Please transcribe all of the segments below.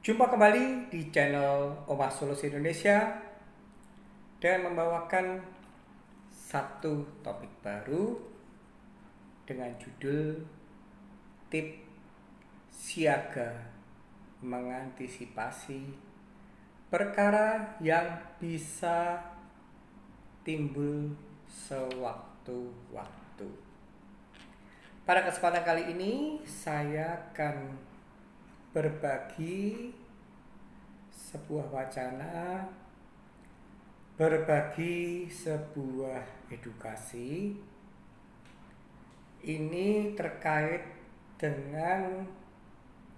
Jumpa kembali di channel Omah Solusi Indonesia dan membawakan satu topik baru dengan judul Tip Siaga Mengantisipasi Perkara yang bisa timbul sewaktu-waktu. Pada kesempatan kali ini saya akan berbagi sebuah wacana, berbagi sebuah edukasi. Ini terkait dengan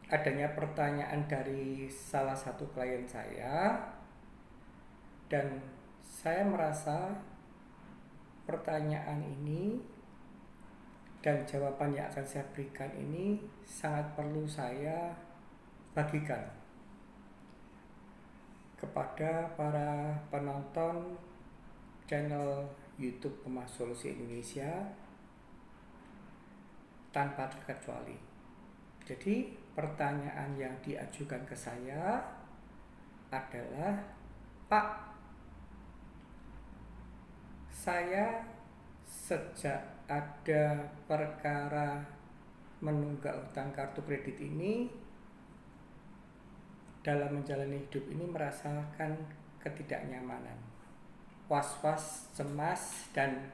adanya pertanyaan dari salah satu klien saya, dan saya merasa pertanyaan ini dan jawaban yang akan saya berikan ini sangat perlu saya bagikan kepada para penonton channel YouTube Omah Solusi Indonesia tanpa terkecuali. Jadi pertanyaan yang diajukan ke saya adalah, Pak, saya sejak ada perkara menunggak utang kartu kredit ini, dalam menjalani hidup ini merasakan ketidaknyamanan, was-was, cemas, dan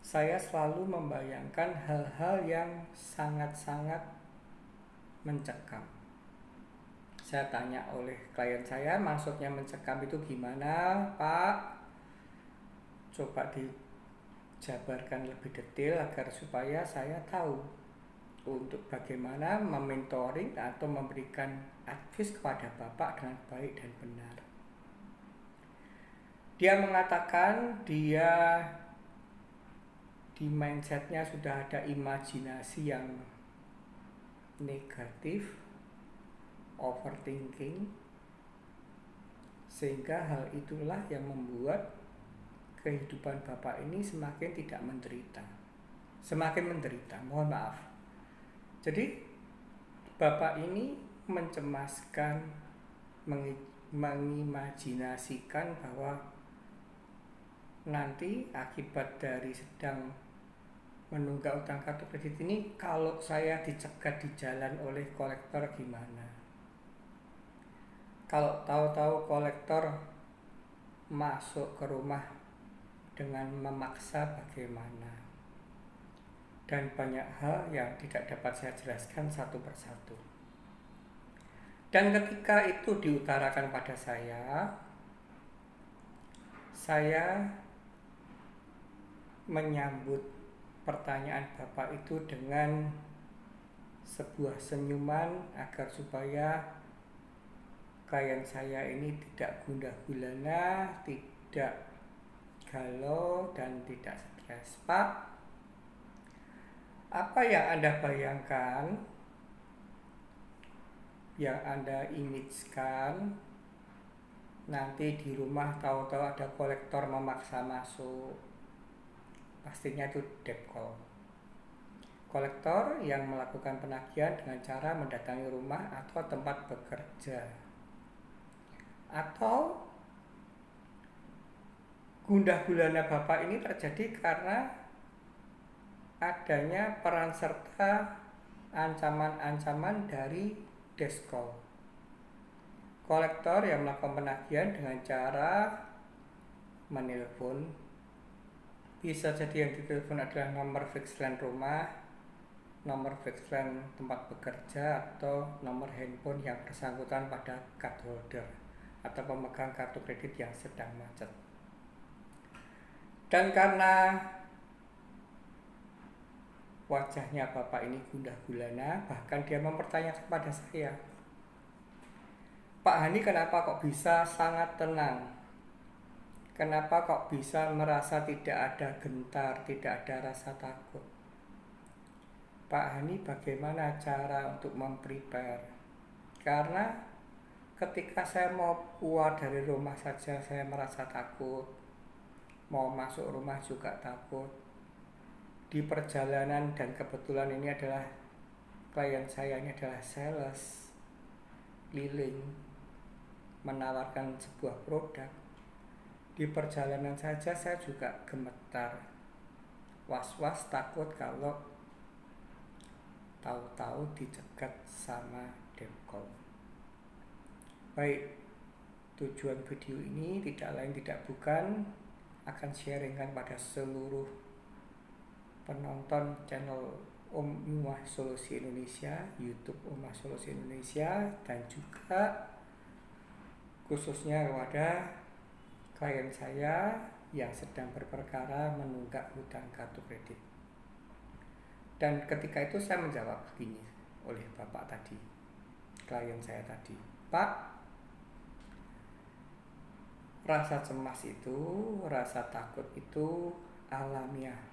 saya selalu membayangkan hal-hal yang sangat-sangat mencekam. Saya tanya oleh klien saya, maksudnya mencekam itu gimana, Pak? Coba dijabarkan lebih detail agar supaya saya tahu untuk bagaimana mementoring atau memberikan advice kepada Bapak dengan baik dan benar. Dia mengatakan dia di mindsetnya sudah ada imajinasi yang negatif, overthinking, sehingga hal itulah yang membuat kehidupan Bapak ini semakin tidak menderita, semakin menderita, mohon maaf. Jadi Bapak ini mencemaskan, mengimajinasikan bahwa nanti akibat dari sedang menunggak utang kartu kredit ini, kalau saya dicegat di jalan oleh kolektor gimana? Kalau tahu-tahu kolektor masuk ke rumah dengan memaksa bagaimana? Dan banyak hal yang tidak dapat saya jelaskan satu persatu. Dan ketika itu diutarakan pada saya menyambut pertanyaan Bapak itu dengan sebuah senyuman agar supaya klien saya ini tidak gundah gulana, tidak galau, dan tidak stres. Pak, apa yang Anda bayangkan, yang Anda imagekan, nanti di rumah tahu-tahu ada kolektor memaksa masuk? Pastinya itu debt call. Kolektor yang melakukan penagihan dengan cara mendatangi rumah atau tempat bekerja. Atau gundah gulana Bapak ini terjadi karena adanya peran serta ancaman-ancaman dari debt call. Kolektor yang melakukan penagihan dengan cara menelpon, bisa jadi yang ditelepon adalah nomor fix line rumah, nomor fix line tempat bekerja, atau nomor handphone yang bersangkutan pada card holder atau pemegang kartu kredit yang sedang macet. Dan karena wajahnya Bapak ini gundah gulana, bahkan dia mempertanyakan pada saya, Pak Hani, kenapa kok bisa sangat tenang? Kenapa kok bisa merasa tidak ada gentar, tidak ada rasa takut? Pak Hani, bagaimana cara untuk memprepare? Karena ketika saya mau keluar dari rumah saja saya merasa takut, mau masuk rumah juga takut. Di perjalanan, dan kebetulan ini adalah klien saya ini adalah sales, keliling menawarkan sebuah produk, di perjalanan saja saya juga gemetar, was-was, takut kalau tahu-tahu dicegat sama Depkol. Baik, tujuan video ini tidak lain tidak bukan akan sharingkan pada seluruh penonton channel Om Umah Solusi Indonesia, YouTube Umah Solusi Indonesia, dan juga khususnya kepada klien saya yang sedang berperkara menunggak hutang kartu kredit. Dan ketika itu saya menjawab begini oleh bapak tadi, klien saya tadi, Pak, rasa cemas itu, rasa takut itu alamiah.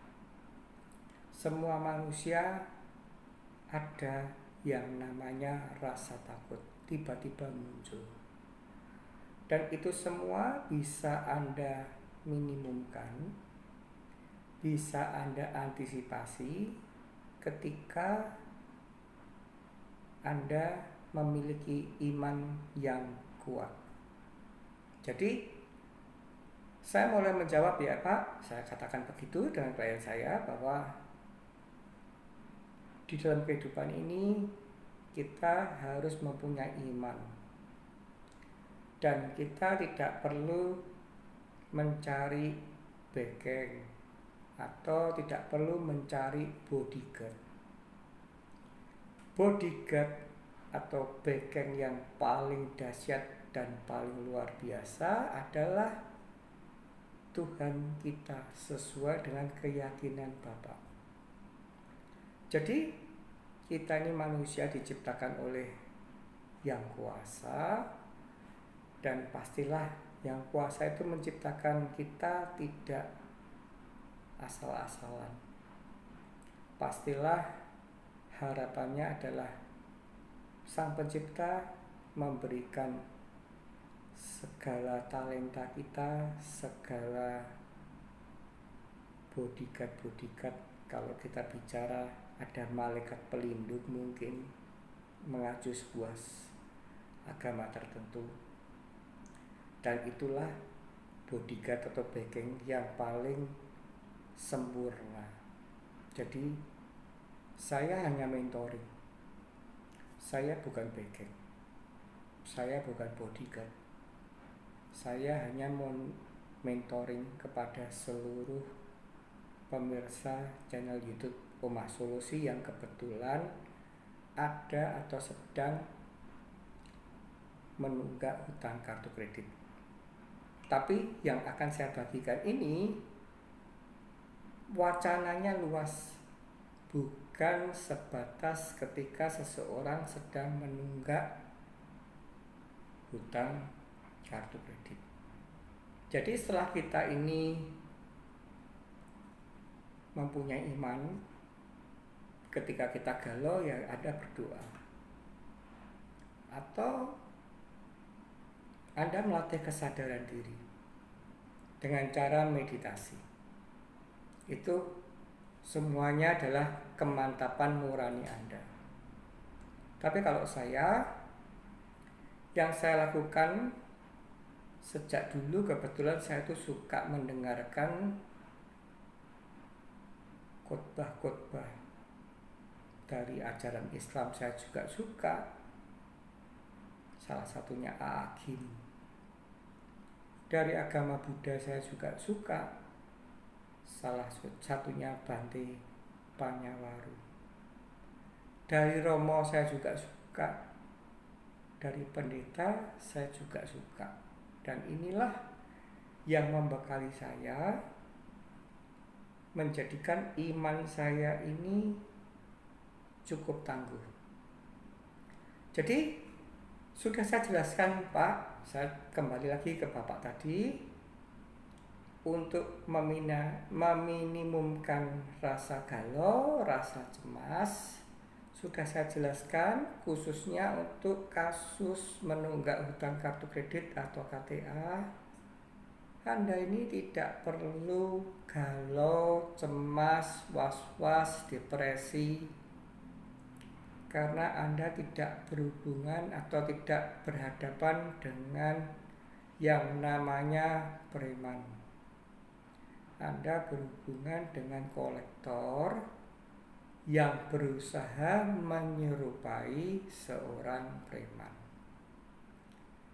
Semua manusia ada yang namanya rasa takut, tiba-tiba muncul. Dan itu semua bisa Anda minimumkan, bisa Anda antisipasi ketika Anda memiliki iman yang kuat. Jadi saya mulai menjawab, ya Pak, saya katakan begitu dengan klien saya, bahwa di dalam kehidupan ini kita harus mempunyai iman. Dan kita tidak perlu mencari backing atau tidak perlu mencari bodyguard. Bodyguard atau backing yang paling dahsyat dan paling luar biasa adalah Tuhan kita sesuai dengan keyakinan Bapa. Jadi kita ini manusia diciptakan oleh Yang Kuasa, dan pastilah Yang Kuasa itu menciptakan kita tidak asal-asalan. Pastilah harapannya adalah Sang Pencipta memberikan segala talenta kita, segala bodyguard. Kalau kita bicara ada malaikat pelindung mungkin mengacu sebuah agama tertentu. Dan itulah bodyguard atau backing yang paling sempurna. Jadi saya hanya mentoring, saya bukan backing, saya bukan bodyguard. Saya hanya mentoring kepada seluruh pemirsa channel YouTube Umah Solusi yang kebetulan ada atau sedang menunggak hutang kartu kredit. Tapi yang akan saya bagikan ini wacananya luas, bukan sebatas ketika seseorang sedang menunggak hutang kartu kredit. Jadi setelah kita ini mempunyai iman, ketika kita galau ya ada berdoa, atau Anda melatih kesadaran diri dengan cara meditasi. Itu semuanya adalah kemantapan nurani Anda. Tapi kalau yang saya lakukan sejak dulu, kebetulan saya itu suka mendengarkan khotbah-khotbah dari ajaran Islam. Saya juga suka, salah satunya Agim. Dari agama Buddha saya juga suka, salah satunya Bante Panyawaru. Dari Romo saya juga suka, dari pendeta saya juga suka. Dan inilah yang membekali saya, menjadikan iman saya ini cukup tangguh. Jadi sudah saya jelaskan Pak, saya kembali lagi ke Bapak tadi, untuk meminimumkan rasa galau, rasa cemas, sudah saya jelaskan khususnya untuk kasus menunggak hutang kartu kredit atau KTA. Anda ini tidak perlu galau, cemas, was-was, depresi. karena Anda tidak berhubungan atau tidak berhadapan dengan yang namanya preman. Anda berhubungan dengan kolektor yang berusaha menyerupai seorang preman.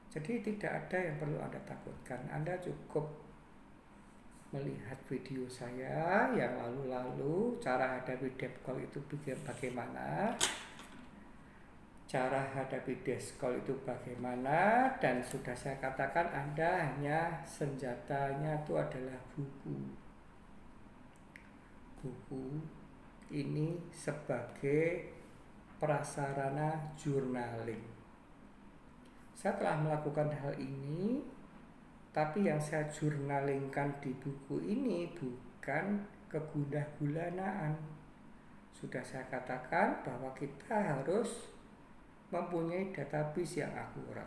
Jadi tidak ada yang perlu Anda takutkan. Anda cukup melihat video saya yang lalu-lalu, cara hadapi debt call itu bagaimana, cara hadapi debt call itu bagaimana, dan sudah saya katakan Anda hanya senjatanya itu adalah buku. Buku ini sebagai prasarana journaling. Saya telah melakukan hal ini, tapi yang saya jurnalingkan di buku ini bukan kegundah-gulanaan. Sudah saya katakan bahwa kita harus mempunyai database yang akurat.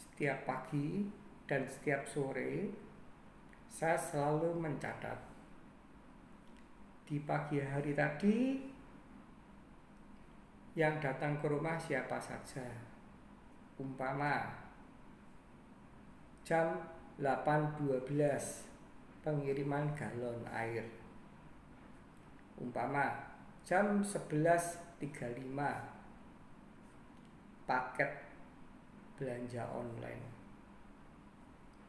Setiap pagi dan setiap sore saya selalu mencatat. Di pagi hari tadi yang datang ke rumah siapa saja. Umpama jam 8.12 pengiriman galon air. Umpama jam 11.35 paket belanja online.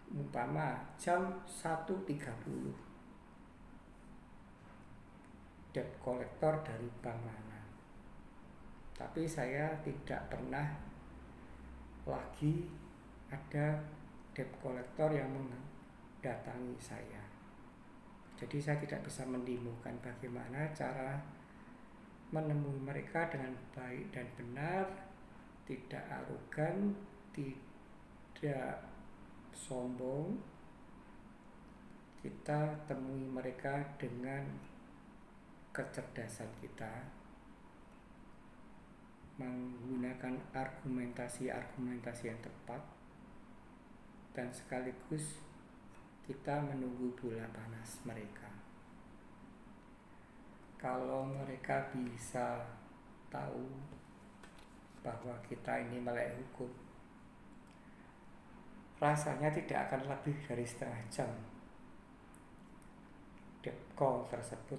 Umpama jam 1.30 debt collector dari bank mana. Tapi saya tidak pernah lagi ada debt collector yang mendatangi saya. Jadi saya tidak bisa mendemokan bagaimana cara menemui mereka dengan baik dan benar, tidak arogan, tidak sombong. Kita temui mereka dengan kecerdasan kita, menggunakan argumentasi yang tepat, dan sekaligus kita menunggu bola panas mereka. Kalau mereka bisa tahu bahwa kita ini melek hukum, rasanya tidak akan lebih dari setengah jam debt call tersebut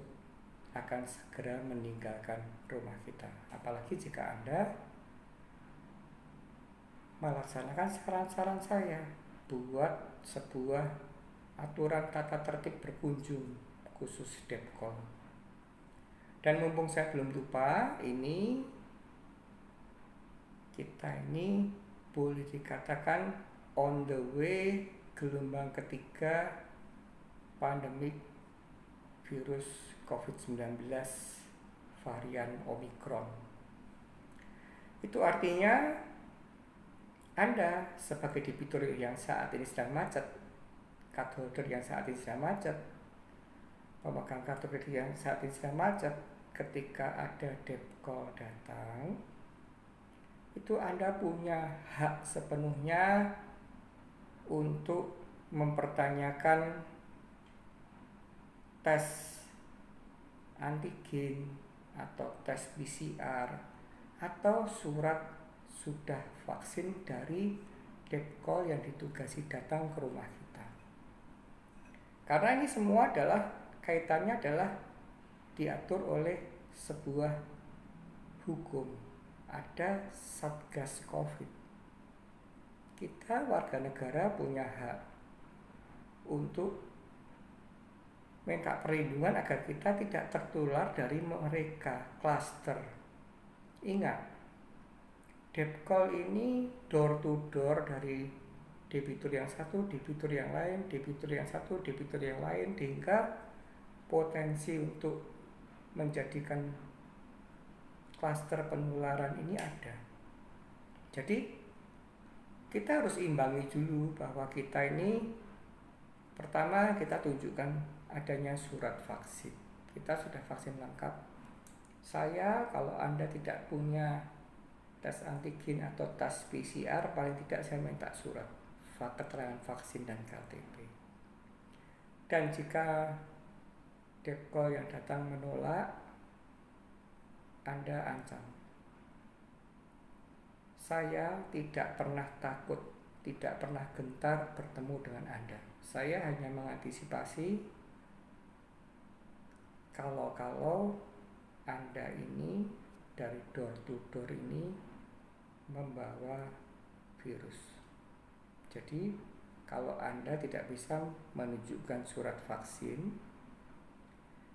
akan segera meninggalkan rumah kita. Apalagi jika Anda melaksanakan saran-saran saya, buat sebuah aturan tata tertib berkunjung khusus debt call. Dan mumpung saya belum lupa, kita ini boleh dikatakan on the way gelombang ketiga pandemik virus COVID-19 varian Omicron. Itu artinya Anda sebagai debitur yang saat ini sedang macet, card holder yang saat ini sedang macet, pemegang kartu kredit yang saat ini sedang macet, ketika ada debt call datang, itu Anda punya hak sepenuhnya untuk mempertanyakan tes antigen atau tes PCR atau surat sudah vaksin dari debt call yang ditugasi datang ke rumah kita. Karena ini semua kaitannya adalah diatur oleh sebuah hukum. Ada Satgas Covid. Kita warga negara punya hak untuk minta perlindungan agar kita tidak tertular dari mereka, klaster. Ingat, debt call ini door to door dari debitur yang satu, debitur yang lain, debitur yang satu, debitur yang lain, sehingga potensi untuk menjadikan klaster penularan ini ada. Jadi kita harus imbangi dulu bahwa kita ini, pertama kita tunjukkan adanya surat vaksin. Kita sudah vaksin lengkap. Kalau Anda tidak punya tes antigen atau tes PCR, paling tidak saya minta surat keterangan vaksin dan KTP. Dan jika debt call yang datang menolak, Anda ancam. Saya tidak pernah takut, tidak pernah gentar bertemu dengan Anda. Saya hanya mengantisipasi kalau Anda ini dari door to door ini membawa virus. Jadi kalau Anda tidak bisa menunjukkan surat vaksin,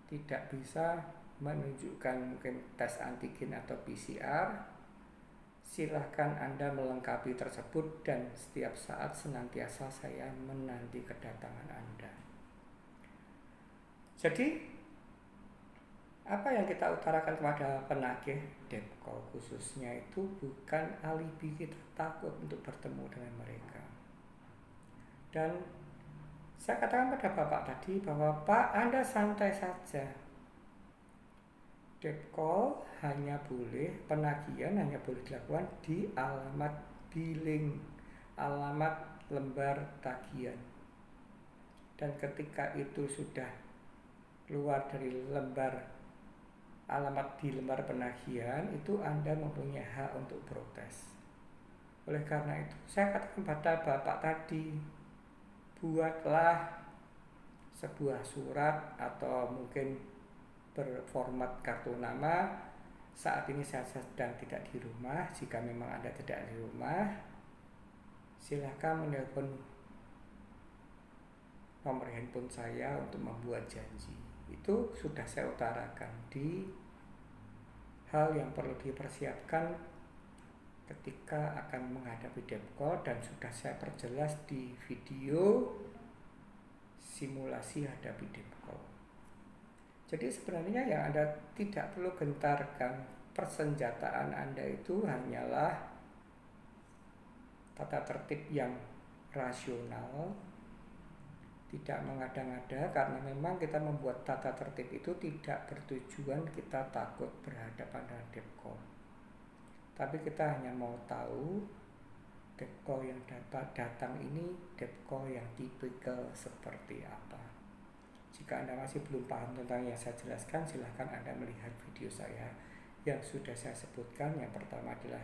tidak bisa menunjukkan mungkin tes antigen atau PCR, silahkan Anda melengkapi tersebut dan setiap saat senantiasa saya menanti kedatangan Anda. Jadi apa yang kita utarakan kepada penagih Depkol khususnya itu bukan alibi kita takut untuk bertemu dengan mereka. Dan saya katakan pada Bapak tadi bahwa Pak, Anda santai saja. Depkol hanya boleh, penagihan hanya boleh dilakukan di alamat billing, alamat lembar tagihan. Dan ketika itu sudah keluar dari alamat di lembar penagihan, itu Anda mempunyai hak untuk protes. Oleh karena itu, saya katakan pada Bapak tadi, buatlah sebuah surat atau mungkin berformat kartu nama. Saat ini saya sedang tidak di rumah. Jika memang Anda tidak di rumah, silakan menelpon nomor handphone saya untuk membuat janji. Itu sudah saya utarakan di hal yang perlu dipersiapkan ketika akan menghadapi Depkol, dan sudah saya perjelas di video simulasi hadapi Depkol. Jadi sebenarnya yang Anda tidak perlu gentarkan, persenjataan Anda itu hanyalah tata tertib yang rasional, tidak mengada-ngada, karena memang kita membuat tata tertib itu tidak bertujuan kita takut berhadapan dengan Depkol. Tapi kita hanya mau tahu Depkol yang datang ini Depkol yang tipikal seperti apa. Jika Anda masih belum paham tentang yang saya jelaskan, silahkan Anda melihat video saya yang sudah saya sebutkan. Yang pertama adalah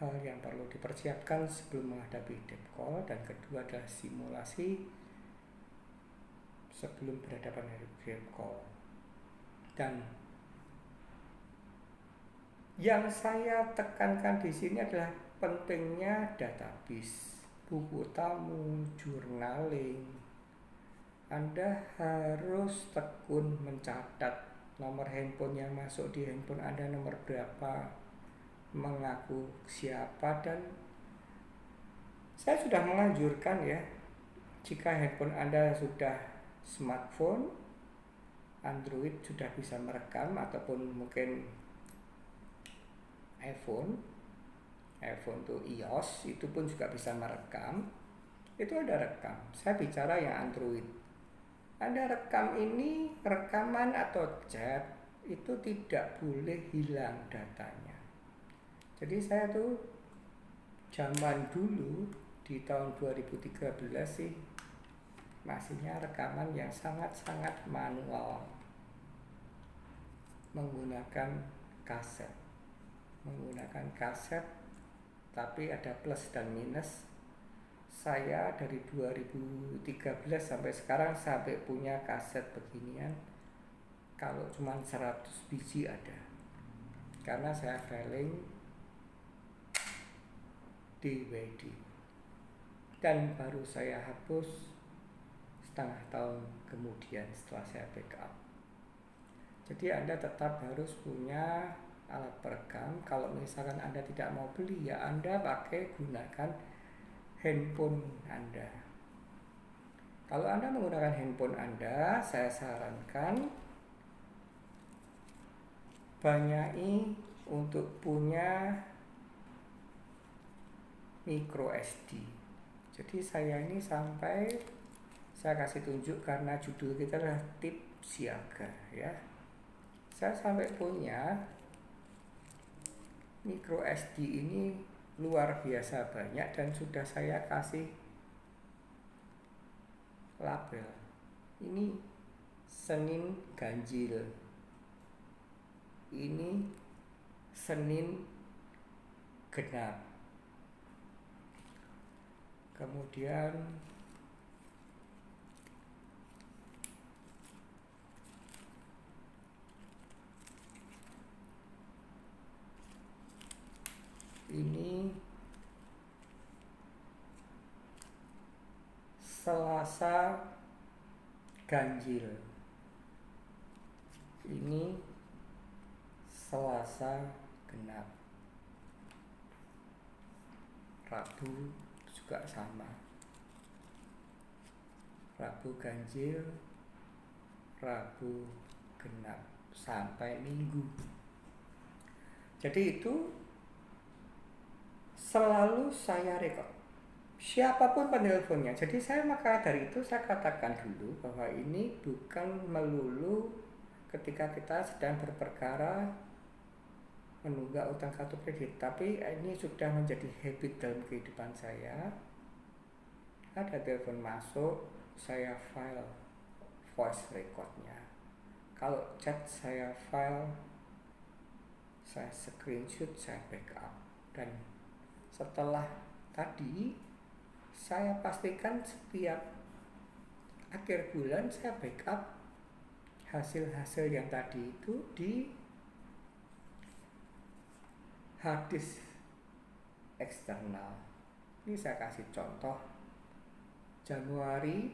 hal yang perlu dipersiapkan sebelum menghadapi Depkol, dan kedua adalah simulasi sebelum berhadapan dengan Depkol. Dan yang saya tekankan di sini adalah pentingnya database, buku tamu, journaling. Anda harus tekun mencatat nomor handphone yang masuk di handphone Anda nomor berapa, mengaku siapa, dan saya sudah menganjurkan ya, jika handphone Anda sudah smartphone, Android sudah bisa merekam, ataupun mungkin iPhone itu iOS itu pun juga bisa merekam. Itu ada rekam. Saya bicara yang Android. Anda rekam ini, rekaman atau chat itu tidak boleh hilang datanya. Jadi saya tuh zaman dulu di tahun 2013 sih masihnya rekaman yang sangat-sangat manual, menggunakan kaset, tapi ada plus dan minus. Saya dari 2013 sampai sekarang sampai punya kaset beginian, kalau cuma 100 biji ada, karena saya filing DVD, dan baru saya hapus setengah tahun kemudian setelah saya backup. Jadi Anda tetap harus punya alat perekam. Kalau misalkan Anda tidak mau beli, ya Anda gunakan handphone Anda. Kalau Anda menggunakan handphone Anda, saya sarankan banyaki untuk punya micro SD. Jadi saya ini sampai saya kasih tunjuk karena judul kita adalah tip siaga ya. Saya sampai punya micro SD ini luar biasa banyak, dan sudah saya kasih label. Ini Senin ganjil, ini Senin genap. Kemudian ini Selasa ganjil. Ini Selasa genap. Rabu juga sama. Rabu ganjil, Rabu genap sampai Minggu. Jadi itu selalu saya rekod. Siapapun penelponnya. Jadi maka dari itu saya katakan dulu bahwa ini bukan melulu ketika kita sedang berperkara menunggak utang kartu kredit, tapi ini sudah menjadi habit dalam kehidupan saya. Ada telepon masuk, saya file voice recordnya. Kalau chat saya file, saya screenshot, saya backup. Dan setelah tadi saya pastikan setiap akhir bulan saya backup hasil-hasil yang tadi itu di hard disk eksternal. Ini saya kasih contoh Januari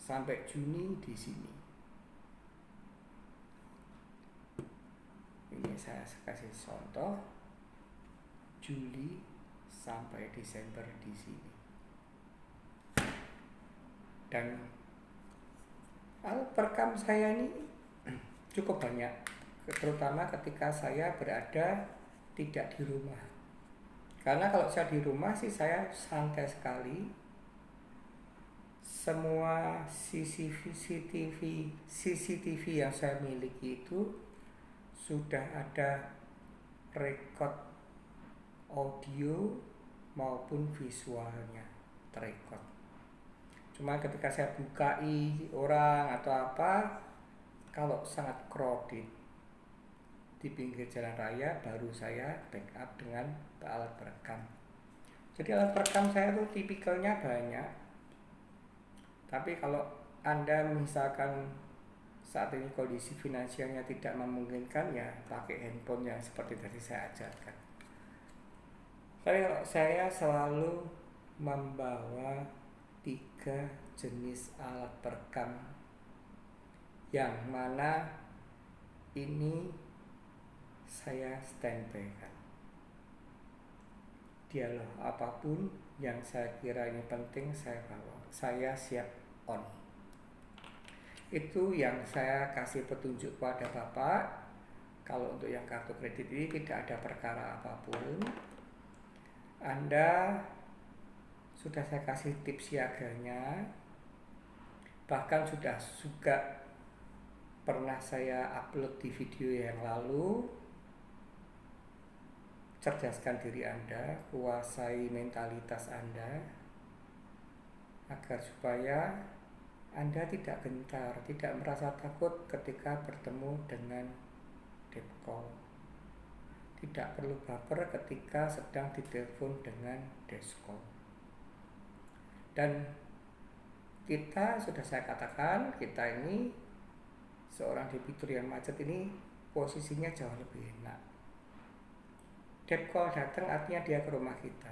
sampai Juni di sini. Ini saya kasih contoh Juli sampai Desember di sini. Dan alat perekam saya ini cukup banyak, terutama ketika saya berada tidak di rumah. Karena kalau saya di rumah sih saya santai sekali. Semua CCTV yang saya miliki itu sudah ada rekod audio maupun visualnya terekod. Cuma ketika saya bukai orang atau apa, kalau sangat crowded di pinggir jalan raya, baru saya backup dengan alat perekam. Jadi alat perekam saya tuh tipikalnya banyak. Tapi kalau Anda misalkan saat ini kondisi finansialnya tidak memungkinkan, ya pakai handphone yang seperti tadi saya ajarkan. Tapi kalau saya selalu membawa 3 jenis alat perekam, yang mana ini saya standby kan. Dialog apapun yang saya kira ini penting saya bawa, saya siap on. Itu yang saya kasih petunjuk pada Bapak. Kalau untuk yang kartu kredit ini tidak ada perkara apapun, Anda sudah saya kasih tips siaganya. Bahkan sudah juga pernah saya upload di video yang lalu. Cerdaskan diri Anda, kuasai mentalitas Anda, agar supaya Anda tidak gentar, tidak merasa takut ketika bertemu dengan debt call. Tidak perlu baper ketika sedang ditelepon dengan desk call. Dan kita sudah saya katakan, kita ini seorang debitur yang macet ini posisinya jauh lebih enak. Debt call datang artinya dia ke rumah kita.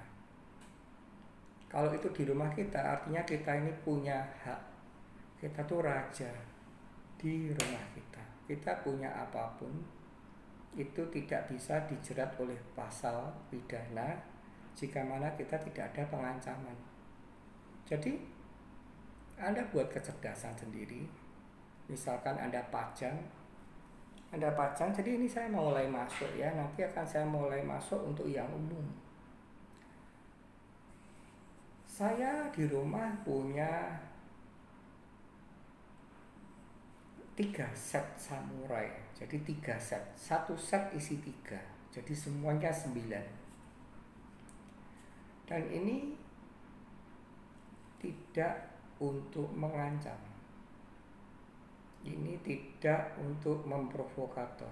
Kalau itu di rumah kita, artinya kita ini punya hak. Kita tuh raja di rumah kita. Kita punya apapun, itu tidak bisa dijerat oleh pasal pidana jika mana kita tidak ada pengancaman. Jadi Anda buat kecerdasan sendiri. Misalkan Anda pajang, jadi ini saya mulai masuk ya, nanti akan saya mulai masuk untuk yang umum. Saya di rumah punya 3 set samurai. Jadi 3 set, 1 set isi 3. Jadi semuanya 9. Dan ini tidak untuk mengancam. Ini tidak untuk memprovokator.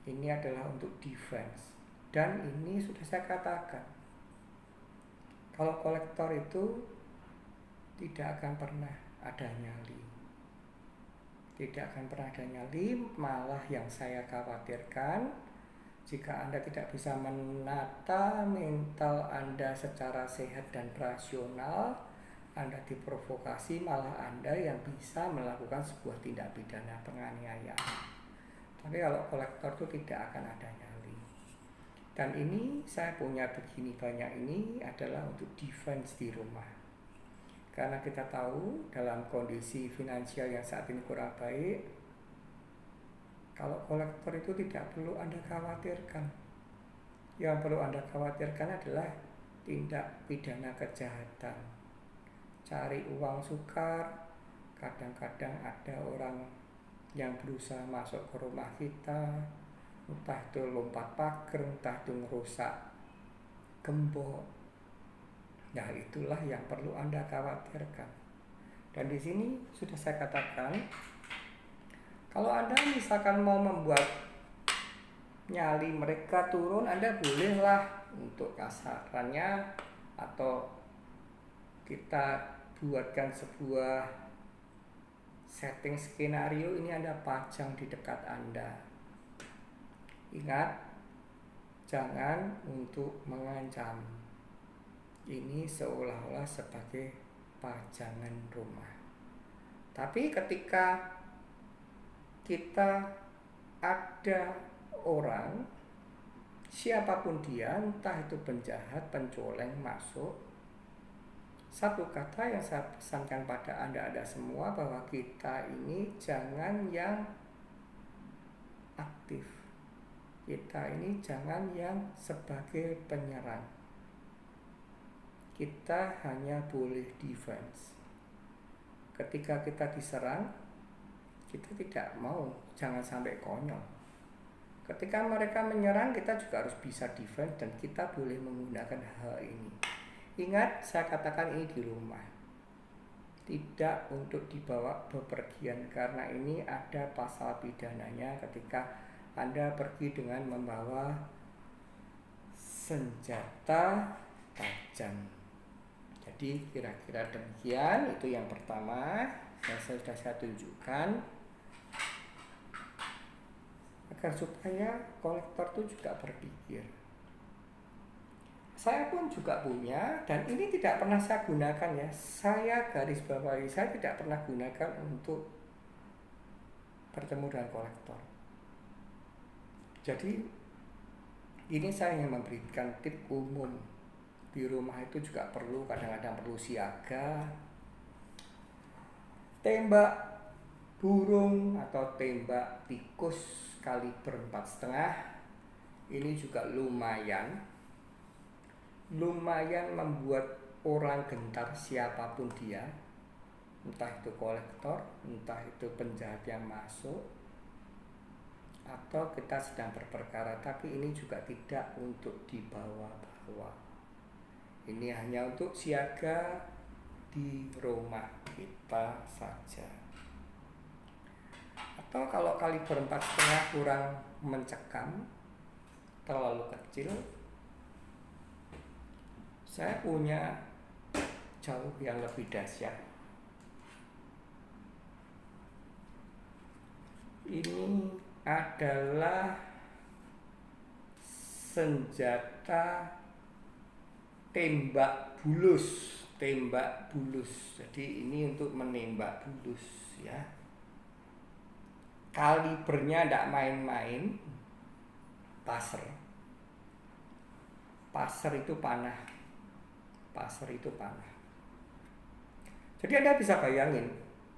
Ini adalah untuk defense. Dan ini sudah saya katakan, kalau kolektor itu tidak akan pernah ada nyali. Tidak akan pernah ada nyali, malah yang saya khawatirkan, jika Anda tidak bisa menata mental Anda secara sehat dan rasional, Anda diprovokasi, malah Anda yang bisa melakukan sebuah tindak pidana penganiayaan. Tapi kalau kolektor itu tidak akan ada nyali. Dan ini saya punya begini banyak ini adalah untuk defense di rumah. Karena kita tahu dalam kondisi finansial yang saat ini kurang baik, kalau kolektor itu tidak perlu Anda khawatirkan. Yang perlu Anda khawatirkan adalah tindak pidana kejahatan. Cari uang sukar, kadang-kadang ada orang yang berusaha masuk ke rumah kita, entah itu lompat pagar, entah itu merusak gembok. Nah, itulah yang perlu Anda khawatirkan. Dan di sini sudah saya katakan, kalau Anda misalkan mau membuat nyali mereka turun, Anda bolehlah untuk kasarannya, atau kita buatkan sebuah setting skenario ini Anda pajang di dekat Anda. Ingat, jangan untuk mengancam. Ini seolah-olah sebagai pajangan rumah. Tapi ketika kita ada orang, siapapun dia, entah itu penjahat, pencoleng masuk, satu kata yang saya pesankan pada Anda semua, bahwa kita ini jangan yang aktif. Kita ini jangan yang sebagai penyerang. Kita hanya boleh defense. Ketika kita diserang, kita tidak mau, jangan sampai konyol. Ketika mereka menyerang, kita juga harus bisa defense, dan kita boleh menggunakan hal ini. Ingat, saya katakan ini di rumah, tidak untuk dibawa bepergian, karena ini ada pasal pidananya ketika Anda pergi dengan membawa senjata tajam. Jadi kira-kira demikian, itu yang pertama yang sudah saya tunjukkan, agar supaya kolektor itu juga berpikir. Saya pun juga punya, dan ini tidak pernah saya gunakan ya. Saya garis bawahi, saya tidak pernah gunakan untuk bertemu dengan kolektor. Jadi ini saya ingin memberikan tip umum. Di rumah itu juga perlu, kadang-kadang perlu siaga. Tembak burung atau tembak tikus kaliber 4,5 ini juga lumayan membuat orang gentar, siapapun dia, entah itu kolektor, entah itu penjahat yang masuk, atau kita sedang berperkara. Tapi ini juga tidak untuk dibawa-bawa. Ini hanya untuk siaga di rumah kita saja. Atau kalau kaliber 4,5 kurang mencekam, terlalu kecil, saya punya jauh yang lebih dahsyat. Ini adalah senjata tembak bulus. Jadi ini untuk menembak bulus ya. Kalibernya tidak main-main. Passer itu panah. Jadi Anda bisa bayangin,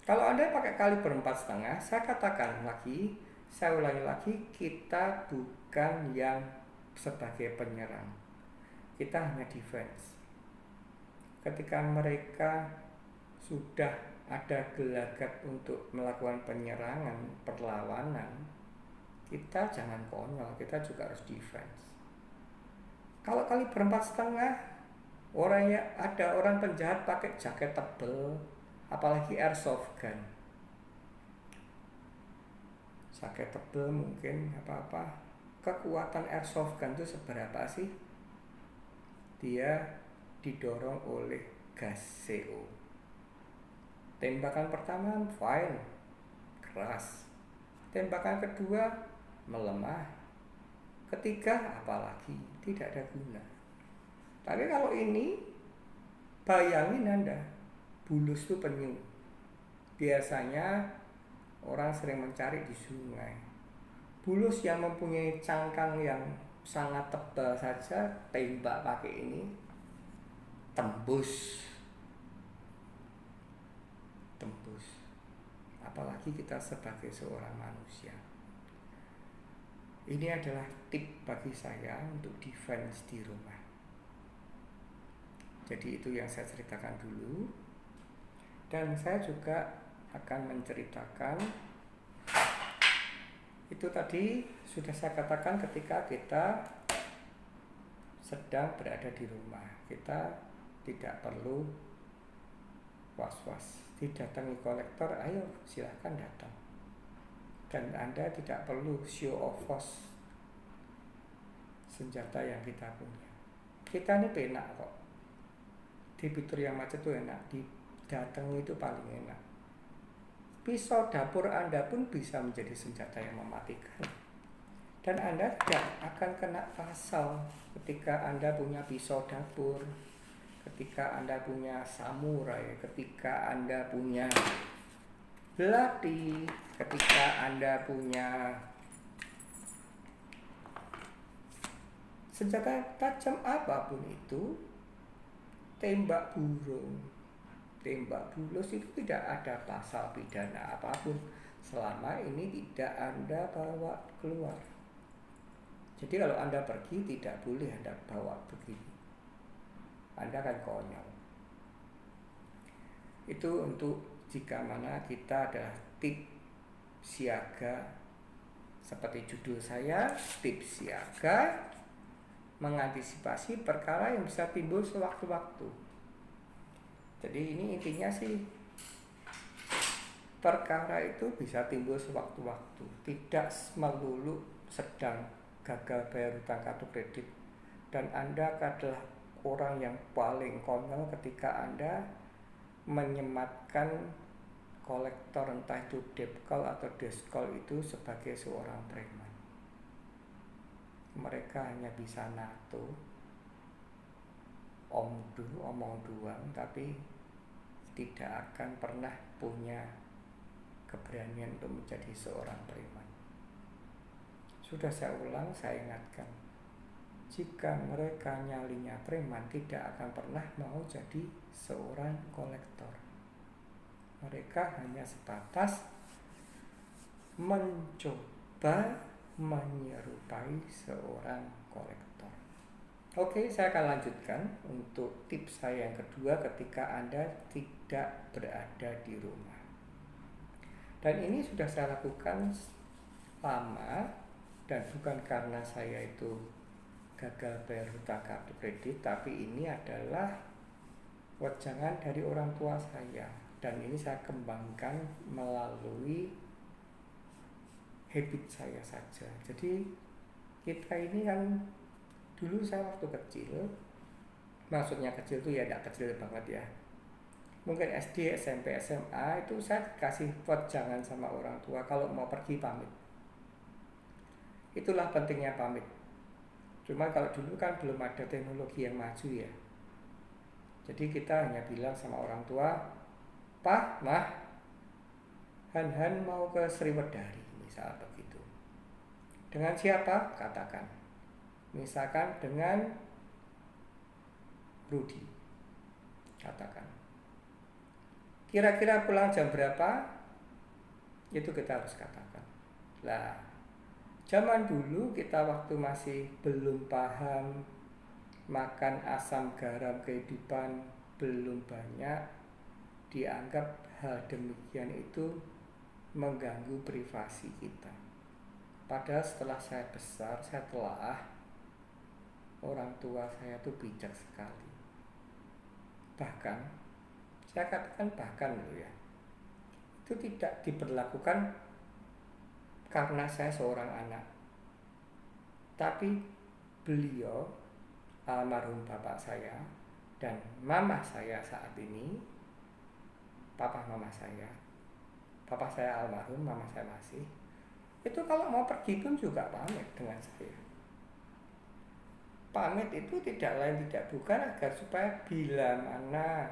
kalau Anda pakai kaliber 4,5, saya katakan lagi, saya ulangi lagi, kita bukan yang sebagai penyerang, kita hanya defense. Ketika mereka sudah ada gelagat untuk melakukan penyerangan, perlawanan, kita jangan konyol, kita juga harus defense. Kalau kaliber 4,5, ada orang penjahat pakai jaket tebal, apalagi airsoft gun. Jaket tebal mungkin apa-apa, kekuatan airsoft gun itu seberapa sih? Dia didorong oleh gas CO. Tembakan pertama fine, keras. Tembakan kedua melemah. Ketiga apalagi tidak ada guna. Tapi kalau ini, bayangin Anda, bulus itu penyu. Biasanya orang sering mencari di sungai. Bulus yang mempunyai cangkang yang sangat tebal saja, tembak pakai ini tembus. Apalagi kita sebagai seorang manusia. Ini adalah tip bagi saya untuk defense di rumah. Jadi itu yang saya ceritakan dulu. Dan saya juga akan menceritakan, itu tadi sudah saya katakan, ketika kita sedang berada di rumah, kita tidak perlu was-was. Didatangi kolektor, ayo silahkan datang. Dan Anda tidak perlu show of force senjata yang kita punya. Kita ini penak kok. Debitur yang macet itu enak, didatangi itu paling enak. Pisau dapur Anda pun bisa menjadi senjata yang mematikan. Dan Anda tidak akan kena pasal ketika Anda punya pisau dapur, ketika Anda punya samurai, ketika Anda punya belati, ketika Anda punya senjata tajam apapun itu, tembak burung, tembak bulus itu tidak ada pasal pidana apapun selama ini tidak Anda bawa keluar. Jadi kalau Anda pergi tidak boleh Anda bawa begini. Anda akan konyol. Itu untuk jika mana kita adalah tip siaga. Seperti judul saya, tip siaga, mengantisipasi perkara yang bisa timbul sewaktu-waktu. Jadi ini intinya sih, perkara itu bisa timbul sewaktu-waktu, tidak melulu sedang gagal bayar hutang kartu kredit. Dan Anda adalah orang yang paling konyol ketika Anda menyematkan kolektor, entah itu debt call atau desk call, itu sebagai seorang preman. Mereka hanya bisa nato, omong doang, tapi tidak akan pernah punya keberanian untuk menjadi seorang preman. Sudah saya ulang, saya ingatkan, jika mereka nyalinya preman, tidak akan pernah mau jadi seorang kolektor. Mereka hanya sebatas mencoba menyerupai seorang kolektor. Oke, saya akan lanjutkan untuk tips saya yang kedua ketika Anda tidak berada di rumah. Dan ini sudah saya lakukan lama, dan bukan karena saya itu gagal bayar hutang kartu kredit, tapi ini adalah wejangan dari orang tua saya, dan ini saya kembangkan melalui habit saya saja. Jadi kita ini kan, dulu saya waktu kecil, maksudnya kecil itu ya tidak kecil banget ya, mungkin SD, SMP, SMA, itu saya kasih wejangan sama orang tua, kalau mau pergi pamit. Itulah pentingnya pamit. Cuma kalau dulu kan belum ada teknologi yang maju ya. Jadi kita hanya bilang sama orang tua, Pak, Mah, Han mau ke Sriwedari, misal begitu. Dengan siapa? Katakan. Misalkan dengan Rudi. Katakan. Kira-kira pulang jam berapa? Itu kita harus katakan. Lah, zaman dulu kita waktu masih belum paham, makan asam garam kehidupan belum banyak, dianggap hal demikian itu mengganggu privasi kita. Padahal setelah saya besar, saya telah orang tua saya itu bijak sekali. Bahkan, saya katakan bahkan loh ya, itu tidak diberlakukan karena saya seorang anak. Tapi beliau, almarhum bapak saya dan mama saya saat ini, papa mama saya, papa saya almarhum, mama saya masih, itu kalau mau pergi pun juga pamit dengan saya. Pamit itu tidak lain tidak bukan agar supaya bila mana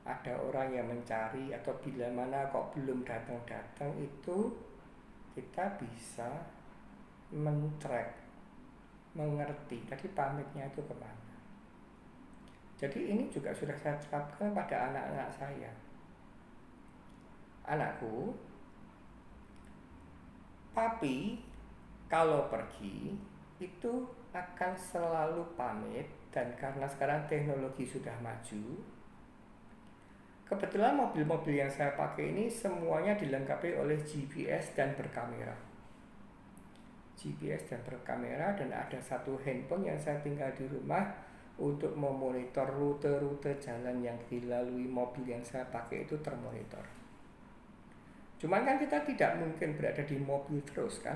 ada orang yang mencari atau bila mana kok belum datang-datang itu kita bisa men-track, mengerti tadi pamitnya itu kemana. Jadi ini juga sudah saya terapkan pada anak-anak saya. Anakku, papi kalau pergi itu akan selalu pamit, dan karena sekarang teknologi sudah maju, kebetulan mobil-mobil yang saya pakai ini semuanya dilengkapi oleh GPS dan berkamera. GPS dan berkamera, dan ada satu handphone yang saya tinggal di rumah untuk memonitor rute-rute jalan yang dilalui mobil yang saya pakai itu termonitor. Cuman kan kita tidak mungkin berada di mobil terus kan.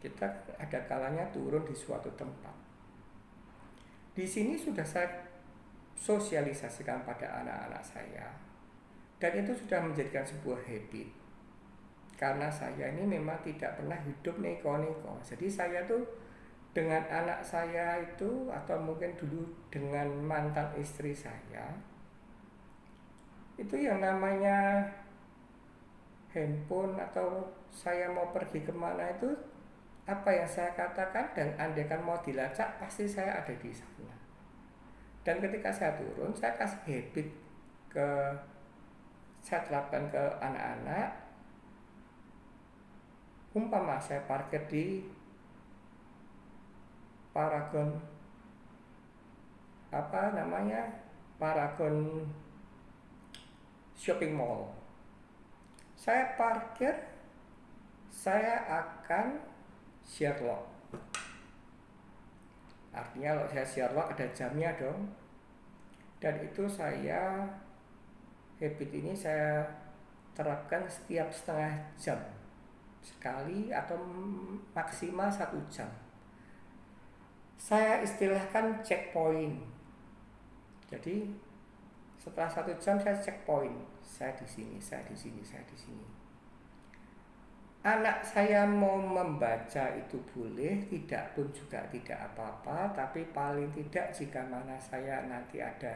Kita ada kalanya turun di suatu tempat. Di sini sudah saya sosialisasikan pada anak-anak saya, dan itu sudah menjadikan sebuah habit. Karena saya ini memang tidak pernah hidup neko-neko. Jadi saya tuh dengan anak saya itu, atau mungkin dulu dengan mantan istri saya, itu yang namanya handphone atau saya mau pergi kemana itu, apa yang saya katakan dan andaikan mau dilacak pasti saya ada di sana. Dan ketika saya turun, saya kasih habit saya terapkan ke anak-anak. Umpama saya parkir di Paragon Paragon shopping mall. Saya parkir, saya akan share lock. Artinya kalau saya share lock ada jamnya dong. Dan itu habit ini saya terapkan setiap setengah jam sekali atau maksimal 1 jam. Saya istilahkan checkpoint. Jadi setelah 1 jam saya checkpoint. Saya di sini, saya di sini, saya di sini. Anak saya mau membaca itu boleh, tidak pun juga tidak apa-apa. Tapi paling tidak jika mana saya nanti ada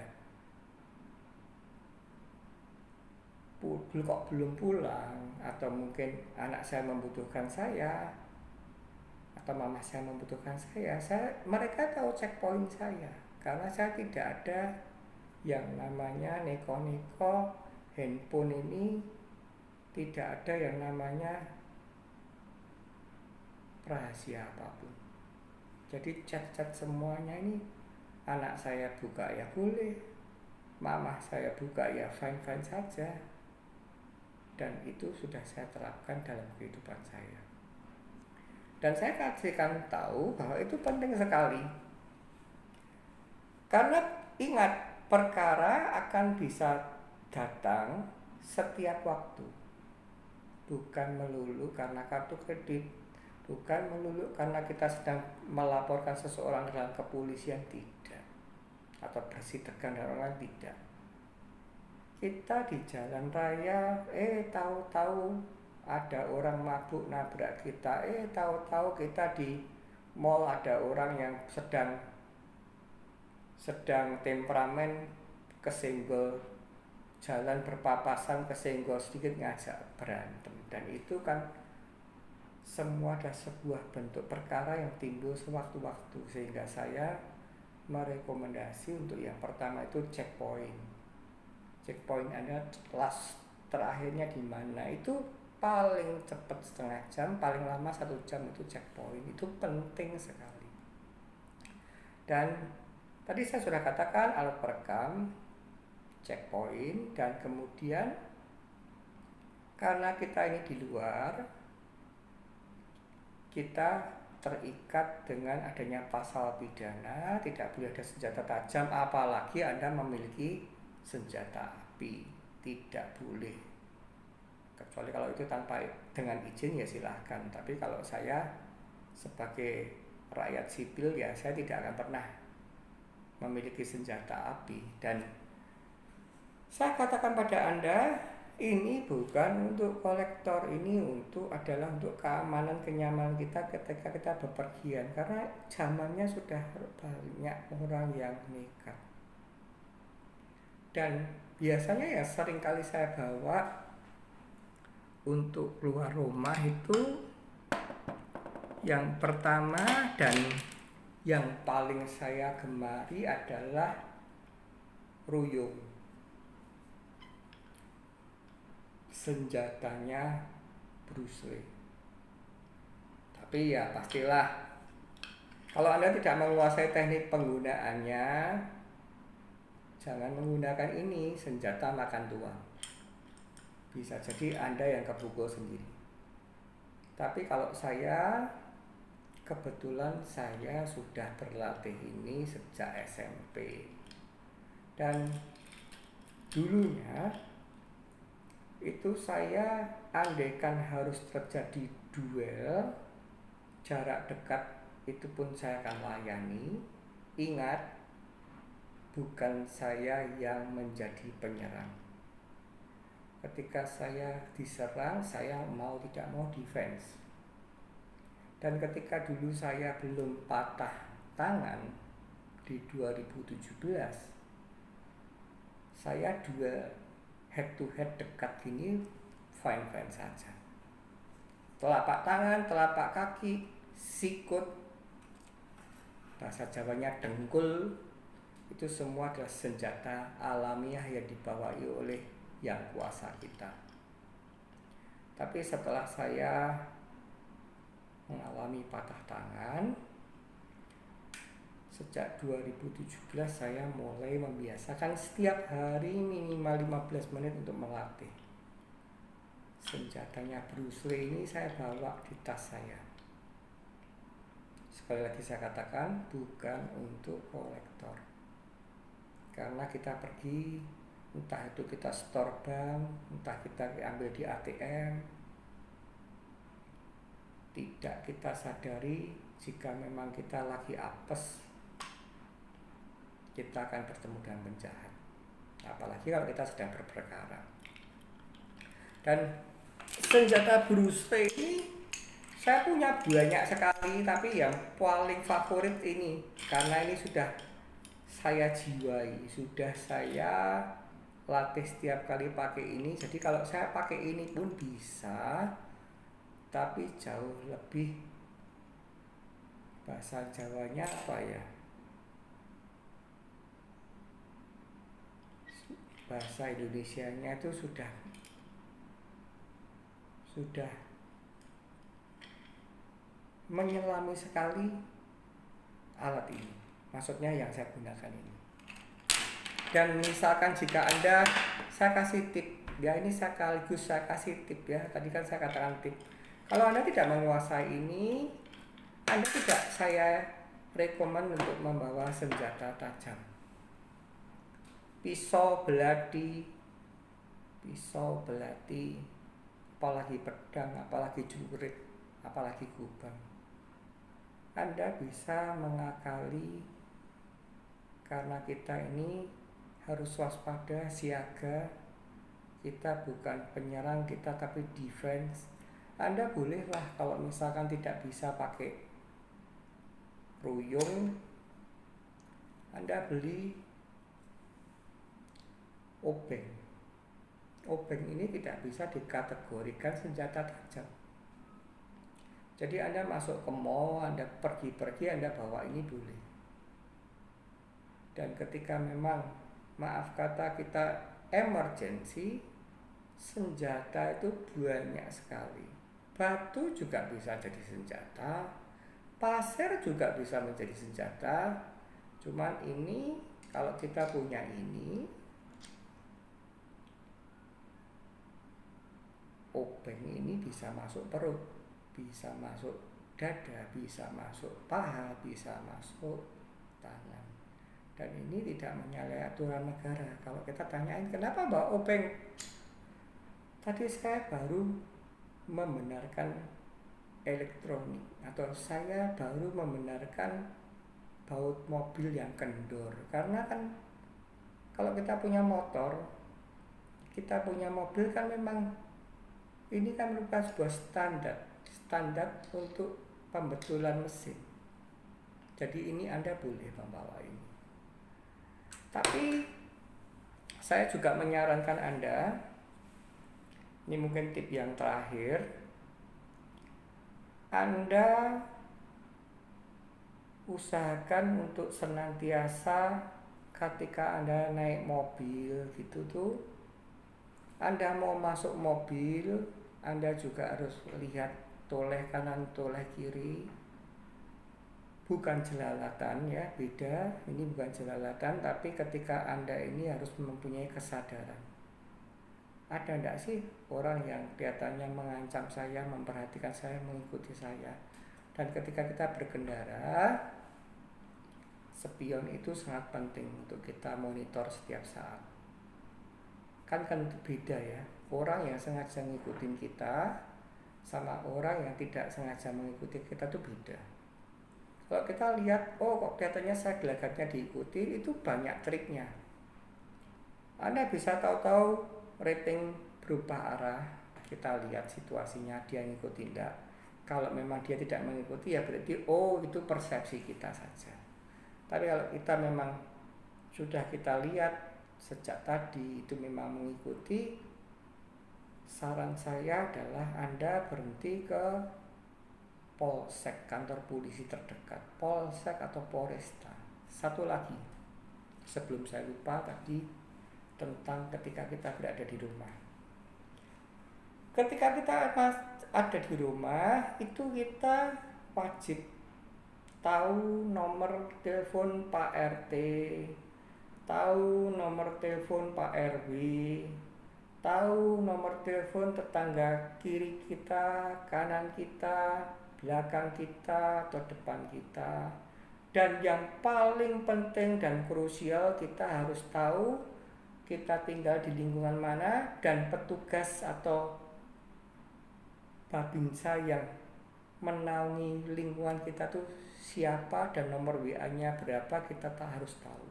kok belum pulang, atau mungkin anak saya membutuhkan saya, atau mama saya membutuhkan mereka tahu checkpoint saya. Karena saya tidak ada yang namanya neko-neko. Handphone ini tidak ada yang namanya rahasia apapun. Jadi chat-chat semuanya ini anak saya buka ya boleh, mama saya buka ya fine-fine saja. Dan itu sudah saya terapkan dalam kehidupan saya. Dan saya kasihkan tahu bahwa itu penting sekali. Karena ingat, perkara akan bisa datang setiap waktu. Bukan melulu karena kartu kredit, bukan melulu karena kita sedang melaporkan seseorang dalam kepolisian, tidak. Atau bersih tegang dengan orang, tidak. Kita di jalan raya, tahu-tahu ada orang mabuk nabrak kita, tahu-tahu kita di mall ada orang yang sedang temperamen, kesenggol, jalan berpapasan, kesenggol sedikit ngajak berantem. Dan itu kan semua adalah sebuah bentuk perkara yang timbul sewaktu-waktu, sehingga saya merekomendasi untuk yang pertama itu checkpoint. Checkpoint Anda terakhirnya di mana, itu paling cepat setengah jam, paling lama 1 jam itu checkpoint. Itu penting sekali. Dan tadi saya sudah katakan alat perekam, checkpoint, dan kemudian karena kita ini di luar, kita terikat dengan adanya pasal pidana, tidak boleh ada senjata tajam, apalagi Anda memiliki senjata api, tidak boleh. Kecuali kalau itu dengan izin ya silahkan. Tapi kalau saya sebagai rakyat sipil ya saya tidak akan pernah memiliki senjata api. Dan saya katakan pada Anda, ini bukan untuk kolektor, ini adalah untuk keamanan, kenyamanan kita ketika kita bepergian, karena zamannya sudah banyak orang yang nekat. Dan biasanya ya sering kali saya bawa untuk keluar rumah itu yang pertama dan yang paling saya gemari adalah ruyung. Senjatanya Bruce Lee. Tapi ya pastilah kalau Anda tidak menguasai teknik penggunaannya, jangan menggunakan ini, senjata makan tuan. Bisa jadi Anda yang kepukul sendiri. Tapi kalau saya, kebetulan saya sudah berlatih ini sejak SMP. Dan dulunya itu saya andaikan harus terjadi duel jarak dekat, itu pun saya akan layani. Ingat, bukan saya yang menjadi penyerang. Ketika saya diserang, saya mau tidak mau defense. Dan ketika dulu saya belum patah tangan di 2017, saya duel head to head dekat gini fine-fine saja. Telapak tangan, telapak kaki, sikut, bahasa Jawanya dengkul, itu semua adalah senjata alamiah yang dibawahi oleh yang kuasa kita. Tapi setelah saya mengalami patah tangan, sejak 2017 saya mulai membiasakan setiap hari minimal 15 menit untuk melatih. Senjatanya Bruce Lee ini saya bawa di tas saya. Sekali lagi saya katakan, bukan untuk kolektor. Karena kita pergi, entah itu kita store bank, entah kita ambil di ATM, tidak kita sadari jika memang kita lagi apes, kita akan bertemu dengan penjahat. Apalagi kalau kita sedang berperkara. Dan senjata Bruce Lee ini saya punya banyak sekali, tapi yang paling favorit ini karena ini sudah saya jiwai, sudah saya latih setiap kali pakai ini. Jadi kalau saya pakai ini pun bisa, tapi jauh lebih, bahasa Jawanya apa ya, bahasa Indonesianya itu sudah menyelami sekali alat ini, maksudnya yang saya gunakan ini. Dan misalkan jika Anda, saya kasih tip ya, ini sekaligus saya kasih tip ya, tadi kan saya katakan tip. Kalau Anda tidak menguasai ini, Anda tidak saya rekomen untuk membawa senjata tajam. Pisau belati, apalagi pedang, apalagi jurit, apalagi gubang. Anda bisa mengakali, karena kita ini harus waspada, siaga. Kita bukan penyerang kita, tapi defense. Anda bolehlah kalau misalkan tidak bisa pakai ruyung, Anda beli obeng. Obeng ini tidak bisa dikategorikan senjata tajam. Jadi Anda masuk ke mall, Anda pergi-pergi, Anda bawa ini boleh. Dan ketika memang, maaf kata, kita emergency, senjata itu banyak sekali. Batu juga bisa jadi senjata, pasir juga bisa menjadi senjata. Cuman ini, kalau kita punya ini, obeng ini bisa masuk perut, bisa masuk dada, bisa masuk paha, bisa masuk tangan. Dan ini tidak menyalahi aturan negara. Kalau kita tanyain kenapa bawa obeng, tadi saya baru membenarkan elektronik, atau saya baru membenarkan baut mobil yang kendor. Karena kan kalau kita punya motor, kita punya mobil kan memang ini kan merupakan sebuah standar untuk pembetulan mesin. Jadi ini Anda boleh membawa ini. Tapi saya juga menyarankan Anda, ini mungkin tip yang terakhir, Anda usahakan untuk senantiasa ketika Anda naik mobil gitu tuh, Anda mau masuk mobil, Anda juga harus lihat toleh kanan, toleh kiri. Bukan jelalatan ya, beda. Ini bukan jelalatan, tapi ketika Anda ini harus mempunyai kesadaran. Ada enggak sih orang yang kelihatannya mengancam saya, memperhatikan saya, mengikuti saya? Dan ketika kita berkendara, spion itu sangat penting untuk kita monitor setiap saat. Kan beda ya, orang yang sengaja ngikutin kita sama orang yang tidak sengaja mengikuti kita itu beda. Kalau kita lihat, oh kok kelihatannya saya gelagatnya diikuti, itu banyak triknya. Anda bisa tahu-tahu rating berubah arah, kita lihat situasinya dia ngikuti enggak. Kalau memang dia tidak mengikuti ya berarti oh itu persepsi kita saja. Tapi kalau kita memang sudah kita lihat sejak tadi itu memang mengikuti, saran saya adalah Anda berhenti ke Polsek, kantor polisi terdekat, Polsek atau Polresta. Satu lagi, sebelum saya lupa tadi, tentang ketika kita berada di rumah. Ketika kita ada di rumah, itu kita wajib tahu nomor telepon Pak RT, tahu nomor telepon Pak RW, tahu nomor telepon tetangga kiri kita, kanan kita, belakang kita atau depan kita. Dan yang paling penting dan krusial, kita harus tahu kita tinggal di lingkungan mana dan petugas atau babinsa yang menaungi lingkungan kita tuh siapa dan nomor WA-nya berapa, kita harus tahu.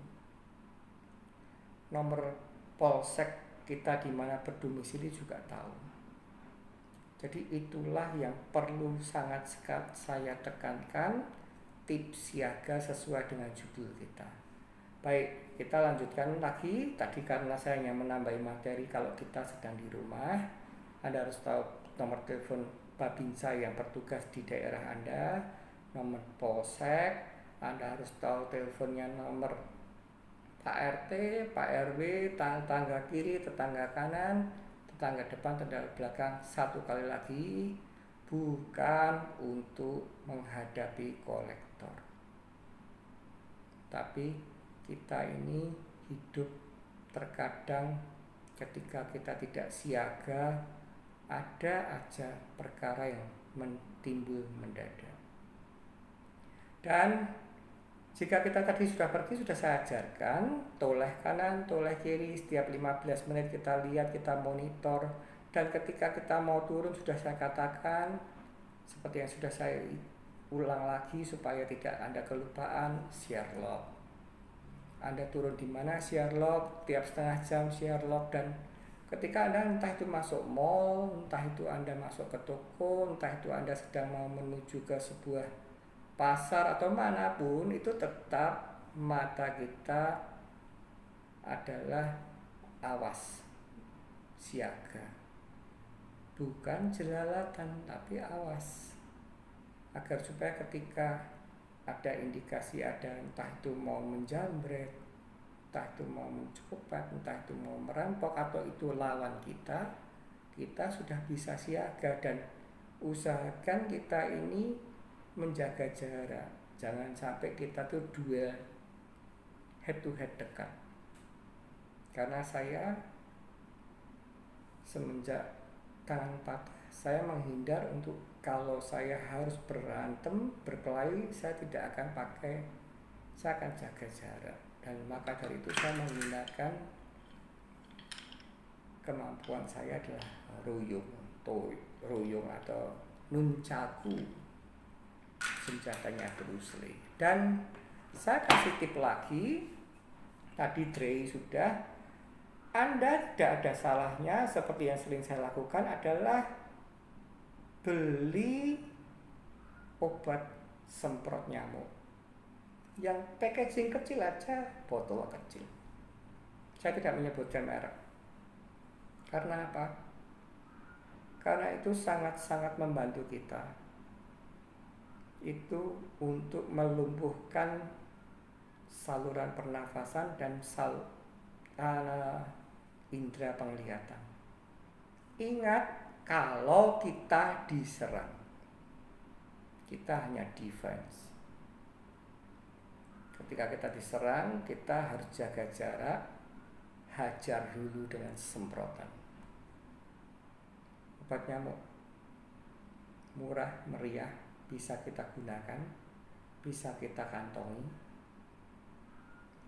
Nomor polsek kita di mana berdomisili juga tahu. Jadi itulah yang perlu sangat saya tekankan, tips siaga sesuai dengan judul kita. Baik, kita lanjutkan lagi. Tadi karena saya hanya menambahi materi, kalau kita sedang di rumah, Anda harus tahu nomor telepon babinsa yang bertugas di daerah Anda, nomor polsek, Anda harus tahu teleponnya nomor Pak RT, Pak RW, tetangga kiri, tetangga kanan, tetangga depan, tetangga belakang. Satu kali lagi, bukan untuk menghadapi kolektor, tapi kita ini hidup terkadang ketika kita tidak siaga, ada aja perkara yang timbul mendadak. Dan jika kita tadi sudah pergi, sudah saya ajarkan toleh kanan, toleh kiri, setiap 15 menit kita lihat, kita monitor. Dan ketika kita mau turun, sudah saya katakan, seperti yang sudah saya ulang lagi supaya tidak Anda kelupaan, share log. Anda turun di mana, share log, tiap setengah jam share log. Dan ketika Anda entah itu masuk mall, entah itu Anda masuk ke toko, entah itu Anda sedang mau menuju ke sebuah pasar atau manapun, itu tetap mata kita adalah awas, siaga, bukan jelalatan tapi awas, agar supaya ketika ada indikasi ada entah itu mau menjamret, entah itu mau mencoba, entah itu mau merampok atau itu lawan kita, kita sudah bisa siaga. Dan usahakan kita ini menjaga jarak, jangan sampai kita tuh duel head to head dekat. Karena saya semenjak tangan patah, saya menghindar untuk kalau saya harus berantem, berkelahi, saya tidak akan pakai, saya akan jaga jarak. Dan maka dari itu saya menggunakan kemampuan saya adalah ruyung atau nunchaku, senjatanya Bruce Lee. Dan saya kasih tip lagi, tadi Dre sudah, Anda tidak ada salahnya seperti yang sering saya lakukan adalah beli obat semprot nyamuk yang packaging kecil aja, botol kecil. Saya tidak menyebutkan merek. Karena apa? Karena itu sangat-sangat membantu kita. Itu untuk melumpuhkan saluran pernafasan dan indera penglihatan. Ingat, kalau kita diserang, kita hanya defense. Ketika kita diserang, kita harus jaga jarak, hajar dulu dengan semprotan. Obat nyamuk murah, meriah, bisa kita gunakan, bisa kita kantongi,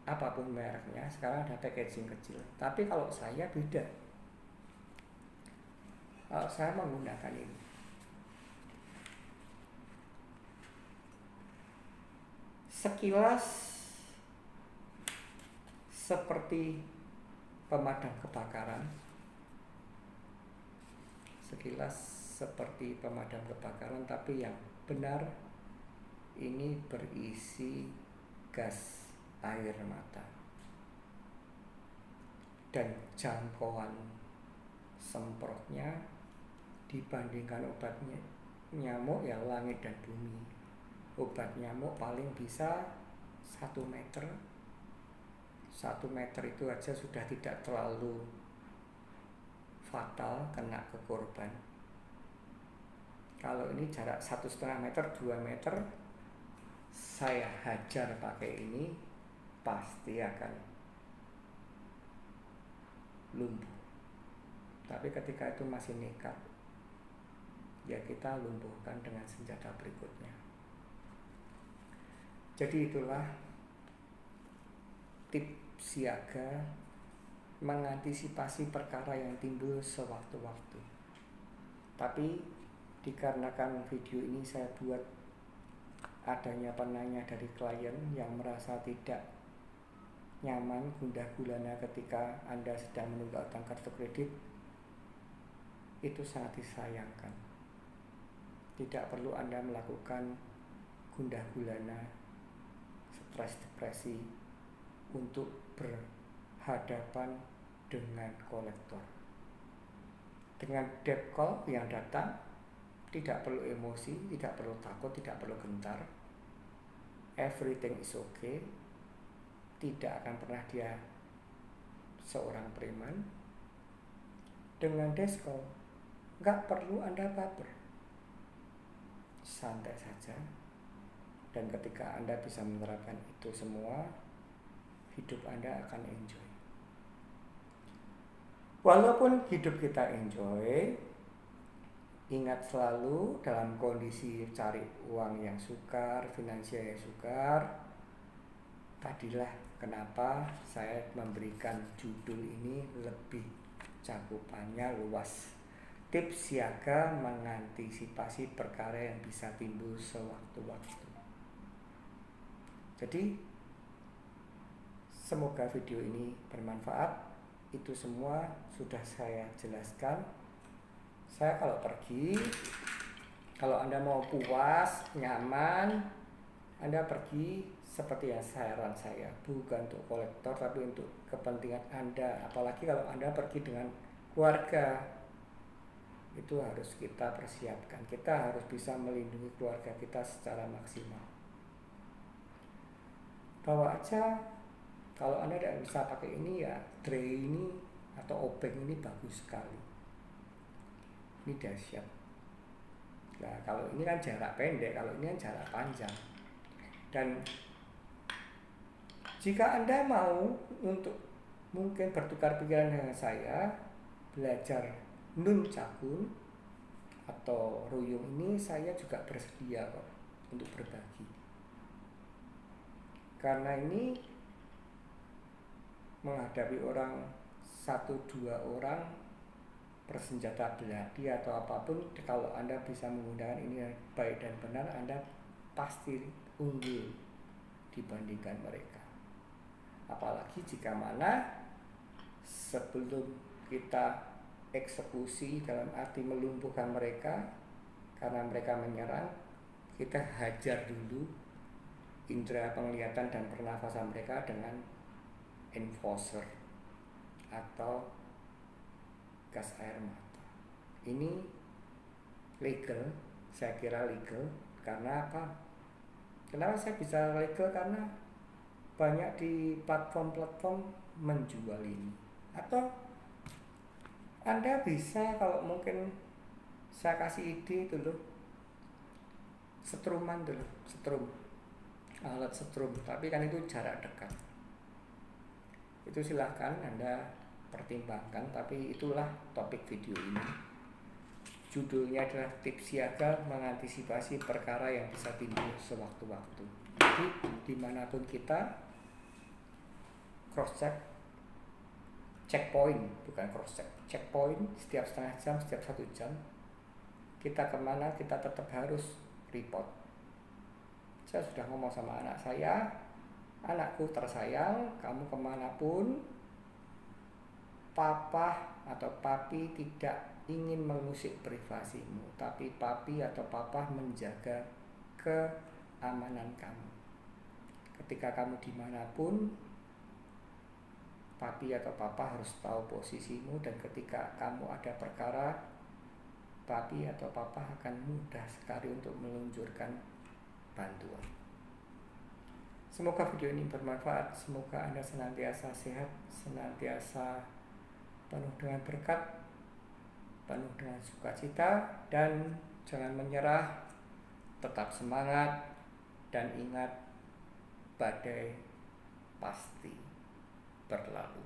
apapun mereknya. Sekarang ada packaging kecil. Tapi kalau saya beda. Kalau saya menggunakan ini, sekilas seperti pemadam kebakaran. Sekilas seperti pemadam kebakaran, tapi yang benar ini berisi gas air mata. Dan jangkauan semprotnya dibandingkan obatnya nyamuk ya langit dan bumi. Obat nyamuk paling bisa 1 meter. 1 meter itu aja sudah tidak terlalu fatal kena ke korban. Kalau ini jarak 1,5 meter, 2 meter, saya hajar pakai ini, pasti akan lumpuh. Tapi ketika itu masih nekat, ya kita lumpuhkan dengan senjata berikutnya. Jadi itulah tip siaga mengantisipasi perkara yang timbul sewaktu-waktu. Tapi dikarenakan video ini saya buat adanya penanya dari klien yang merasa tidak nyaman gundah gulana ketika Anda sedang menunggak utang kartu kredit, itu sangat disayangkan. Tidak perlu Anda melakukan gundah gulana, stres, depresi untuk berhadapan dengan kolektor. Dengan debt call yang datang, tidak perlu emosi, tidak perlu takut, tidak perlu gentar. Everything is okay. Tidak akan pernah dia seorang preman. Dengan debt call, nggak perlu Anda baper, santai saja. Dan ketika Anda bisa menerapkan itu semua, hidup Anda akan enjoy. Walaupun hidup kita enjoy, ingat selalu dalam kondisi cari uang yang sukar, finansial yang sukar. Tadilah kenapa saya memberikan judul ini lebih cakupannya luas. Tips siaga mengantisipasi perkara yang bisa timbul sewaktu-waktu. Jadi semoga video ini bermanfaat. Itu semua sudah saya jelaskan. Saya kalau pergi, kalau Anda mau puas, nyaman, Anda pergi seperti yang saran saya, bukan untuk kolektor tapi untuk kepentingan Anda. Apalagi kalau Anda pergi dengan keluarga, itu harus kita persiapkan. Kita harus bisa melindungi keluarga kita secara maksimal. Bawa aja, kalau Anda tidak bisa pakai ini ya Dre ini atau obeng ini bagus sekali. Ini dahsyat. Nah kalau ini kan jarak pendek, kalau ini kan jarak panjang. Dan jika Anda mau untuk mungkin bertukar pikiran dengan saya, belajar nunchaku atau ruyung ini, saya juga bersedia kok untuk berbagi. Karena ini menghadapi orang 1-2 orang bersenjata belati atau apapun, kalau Anda bisa menggunakan ini baik dan benar, Anda pasti unggul dibandingkan mereka. Apalagi jika mana sebelum kita eksekusi dalam arti melumpuhkan mereka karena mereka menyerang, kita hajar dulu indera penglihatan dan pernafasan mereka dengan enforcer atau gas air mata. Ini legal, saya kira legal. Karena apa? Kenapa saya bisa legal? Karena banyak di platform-platform menjual ini. Atau Anda bisa, kalau mungkin saya kasih ide itu loh, setruman dulu, setrum, alat setrum, tapi kan itu jarak dekat. Itu silahkan Anda pertimbangkan, tapi itulah topik video ini. Judulnya adalah tips siaga mengantisipasi perkara yang bisa timbul sewaktu-waktu. Jadi dimanapun kita, cross check, checkpoint, bukan cross check, checkpoint setiap setengah jam, setiap 1 jam. Kita kemana, kita tetap harus report. Saya sudah ngomong sama anak saya, anakku tersayang, kamu kemanapun, papa atau papi tidak ingin mengusik privasimu, tapi papi atau papa menjaga keamanan kamu. Ketika kamu dimanapun, papi atau papa harus tahu posisimu, dan ketika kamu ada perkara, papi atau papa akan mudah sekali untuk meluncurkan bantuan. Semoga video ini bermanfaat, semoga Anda senantiasa sehat, senantiasa penuh dengan berkat, penuh dengan sukacita, dan jangan menyerah, tetap semangat, dan ingat, badai pasti berlalu.